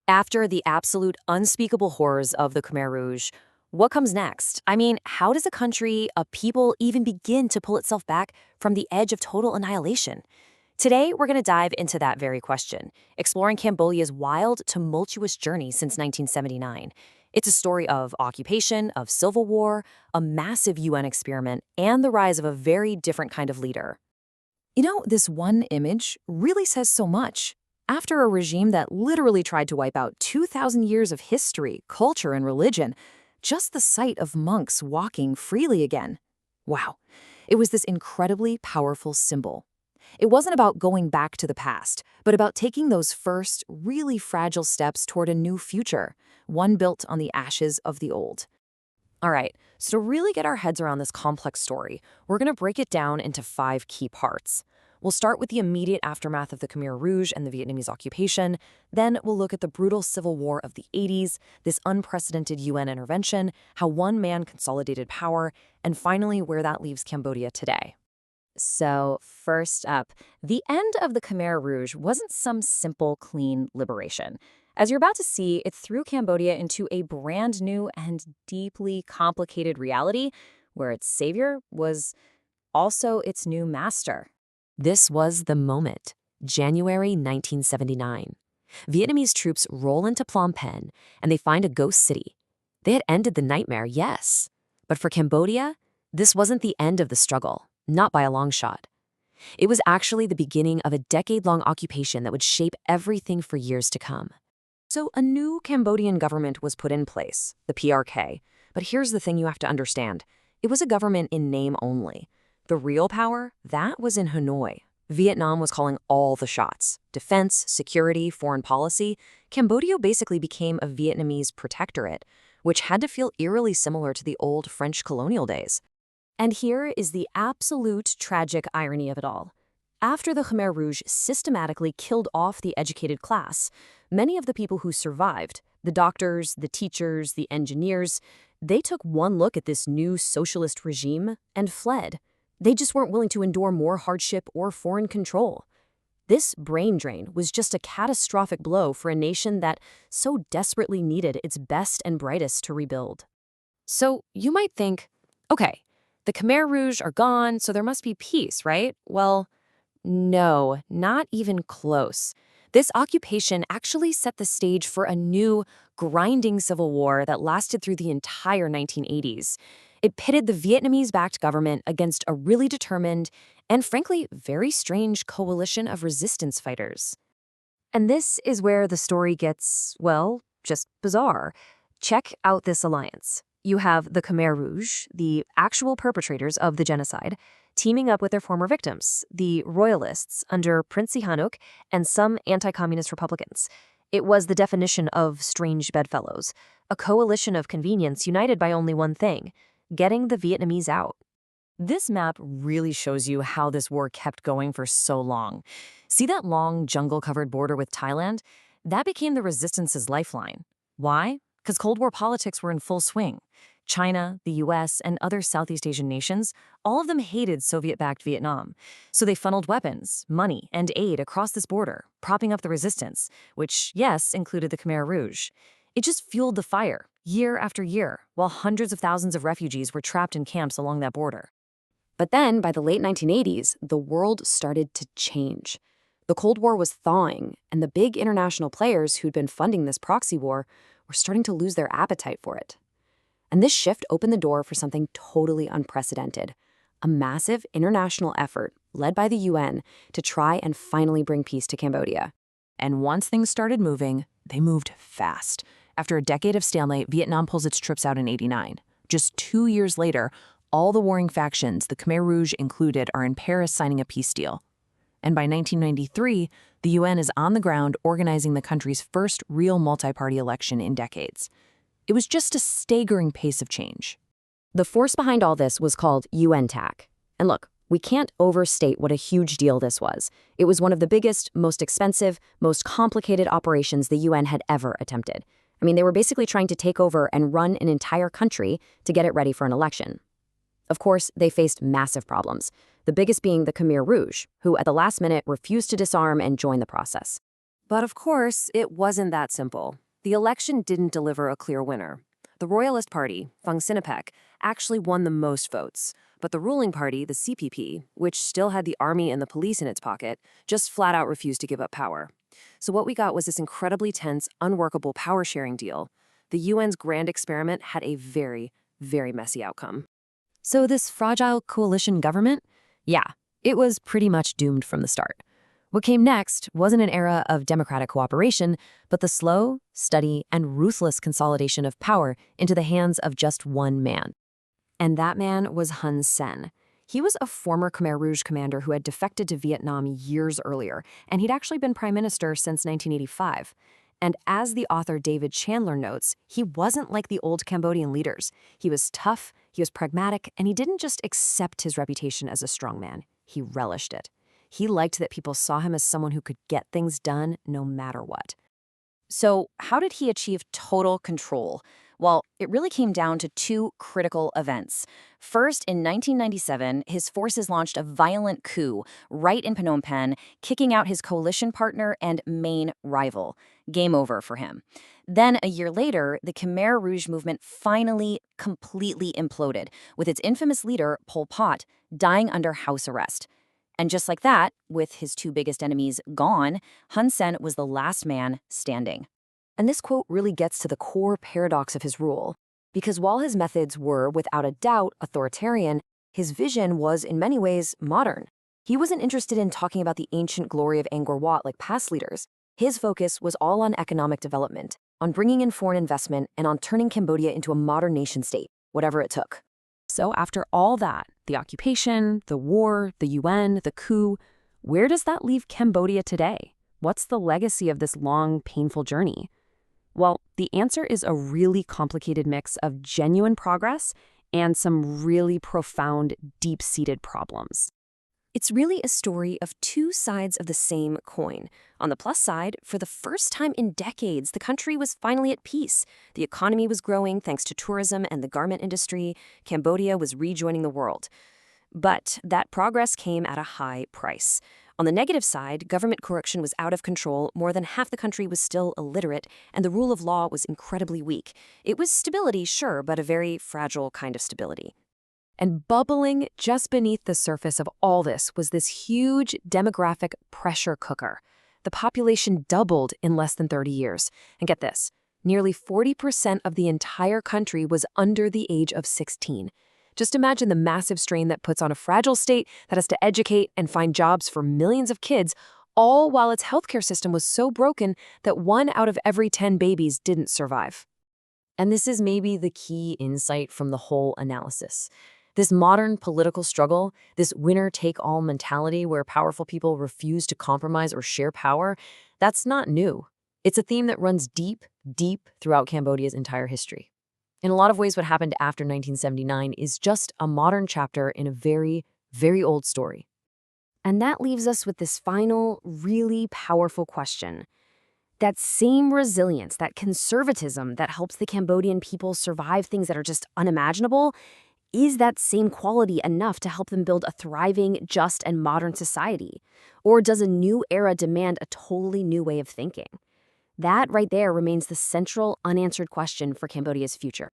After the absolute unspeakable horrors of the Khmer Rouge, what comes next? I mean, how does a country, a people, even begin to pull itself back from the edge of total annihilation? Today, we're going to dive into that very question, exploring Cambodia's wild, tumultuous journey since 1979. It's a story of occupation, of civil war, a massive UN experiment, and the rise of a very different kind of leader. This one image really says so much. After a regime that literally tried to wipe out 2,000 years of history, culture, and religion, just the sight of monks walking freely again. Wow. It was this incredibly powerful symbol. It wasn't about going back to the past, but about taking those first, really fragile steps toward a new future, one built on the ashes of the old. All right, so to really get our heads around this complex story, we're going to break it down into 5 key parts. We'll start with the immediate aftermath of the Khmer Rouge and the Vietnamese occupation. Then we'll look at the brutal civil war of the 80s, this unprecedented UN intervention, how one man consolidated power, and finally where that leaves Cambodia today. So, first up, the end of the Khmer Rouge wasn't some simple, clean liberation. As you're about to see, it threw Cambodia into a brand new and deeply complicated reality where its savior was also its new master. This was the moment, January 1979. Vietnamese troops roll into Phnom Penh and they find a ghost city. They had ended the nightmare, yes. But for Cambodia, this wasn't the end of the struggle, not by a long shot. It was actually the beginning of a decade-long occupation that would shape everything for years to come. So a new Cambodian government was put in place, the PRK. But here's the thing you have to understand. It was a government in name only. The real power, that was in Hanoi. Vietnam was calling all the shots. Defense, security, foreign policy. Cambodia basically became a Vietnamese protectorate, which had to feel eerily similar to the old French colonial days. And here is the absolute tragic irony of it all. After the Khmer Rouge systematically killed off the educated class, many of the people who survived, the doctors, the teachers, the engineers, they took one look at this new socialist regime and fled. They just weren't willing to endure more hardship or foreign control. This brain drain was just a catastrophic blow for a nation that so desperately needed its best and brightest to rebuild. So you might think, okay, the Khmer Rouge are gone, so there must be peace, right? Well, no, not even close. This occupation actually set the stage for a new, grinding civil war that lasted through the entire 1980s. It pitted the Vietnamese-backed government against a really determined and, frankly, very strange coalition of resistance fighters. And this is where the story gets, well, just bizarre. Check out this alliance. You have the Khmer Rouge, the actual perpetrators of the genocide, teaming up with their former victims, the royalists under Prince Sihanouk and some anti-communist Republicans. It was the definition of strange bedfellows, a coalition of convenience united by only one thing: getting the Vietnamese out. This map really shows you how this war kept going for so long. See that long jungle-covered border with Thailand? That became the resistance's lifeline. Why? Because Cold War politics were in full swing. China, the US, and other Southeast Asian nations, all of them hated Soviet-backed Vietnam. So they funneled weapons, money, and aid across this border, propping up the resistance, which, yes, included the Khmer Rouge. It just fueled the fire, year after year, while hundreds of thousands of refugees were trapped in camps along that border. But then, by the late 1980s, the world started to change. The Cold War was thawing, and the big international players who'd been funding this proxy war were starting to lose their appetite for it. And this shift opened the door for something totally unprecedented: a massive international effort led by the UN to try and finally bring peace to Cambodia. And once things started moving, they moved fast. After a decade of stalemate, Vietnam pulls its troops out in '89. Just 2 years later, all the warring factions, the Khmer Rouge included, are in Paris signing a peace deal. And by 1993, the UN is on the ground organizing the country's first real multi-party election in decades. It was just a staggering pace of change. The force behind all this was called UNTAC. And look, we can't overstate what a huge deal this was. It was one of the biggest, most expensive, most complicated operations the UN had ever attempted. I mean, they were basically trying to take over and run an entire country to get it ready for an election. Of course, they faced massive problems, the biggest being the Khmer Rouge, who at the last minute refused to disarm and join the process. But of course, it wasn't that simple. The election didn't deliver a clear winner. The Royalist Party, Fung Sinapec, actually won the most votes, but the ruling party, the CPP, which still had the army and the police in its pocket, just flat out refused to give up power. So what we got was this incredibly tense, unworkable power-sharing deal. The UN's grand experiment had a very, very messy outcome. So this fragile coalition government? Yeah, it was pretty much doomed from the start. What came next wasn't an era of democratic cooperation, but the slow, steady, and ruthless consolidation of power into the hands of just one man. And that man was Hun Sen. He was a former Khmer Rouge commander who had defected to Vietnam years earlier, and he'd actually been prime minister since 1985. And as the author David Chandler notes, he wasn't like the old Cambodian leaders. He was tough, he was pragmatic, and he didn't just accept his reputation as a strongman. He relished it. He liked that people saw him as someone who could get things done no matter what. So how did he achieve total control? Well, it really came down to two critical events. First, in 1997, his forces launched a violent coup right in Phnom Penh, kicking out his coalition partner and main rival. Game over for him. Then, a year later, the Khmer Rouge movement finally completely imploded, with its infamous leader, Pol Pot, dying under house arrest. And just like that, with his two biggest enemies gone, Hun Sen was the last man standing. And this quote really gets to the core paradox of his rule, because while his methods were, without a doubt, authoritarian, his vision was, in many ways, modern. He wasn't interested in talking about the ancient glory of Angkor Wat like past leaders. His focus was all on economic development, on bringing in foreign investment, and on turning Cambodia into a modern nation-state, whatever it took. So after all that, the occupation, the war, the UN, the coup, where does that leave Cambodia today? What's the legacy of this long, painful journey? Well, the answer is a really complicated mix of genuine progress and some really profound, deep-seated problems. It's really a story of two sides of the same coin. On the plus side, for the first time in decades, the country was finally at peace. The economy was growing thanks to tourism and the garment industry. Cambodia was rejoining the world. But that progress came at a high price. On the negative side, government corruption was out of control, more than half the country was still illiterate, and the rule of law was incredibly weak. It was stability, sure, but a very fragile kind of stability. And bubbling just beneath the surface of all this was this huge demographic pressure cooker. The population doubled in less than 30 years. And get this, nearly 40% of the entire country was under the age of 16. Just imagine the massive strain that puts on a fragile state that has to educate and find jobs for millions of kids, all while its healthcare system was so broken that 1 out of every 10 babies didn't survive. And this is maybe the key insight from the whole analysis. This modern political struggle, this winner-take-all mentality where powerful people refuse to compromise or share power, that's not new. It's a theme that runs deep, deep throughout Cambodia's entire history. In a lot of ways, what happened after 1979 is just a modern chapter in a very, very old story. And that leaves us with this final, really powerful question. That same resilience, that conservatism that helps the Cambodian people survive things that are just unimaginable, is that same quality enough to help them build a thriving, just, and modern society? Or does a new era demand a totally new way of thinking? That right there remains the central, unanswered question for Cambodia's future.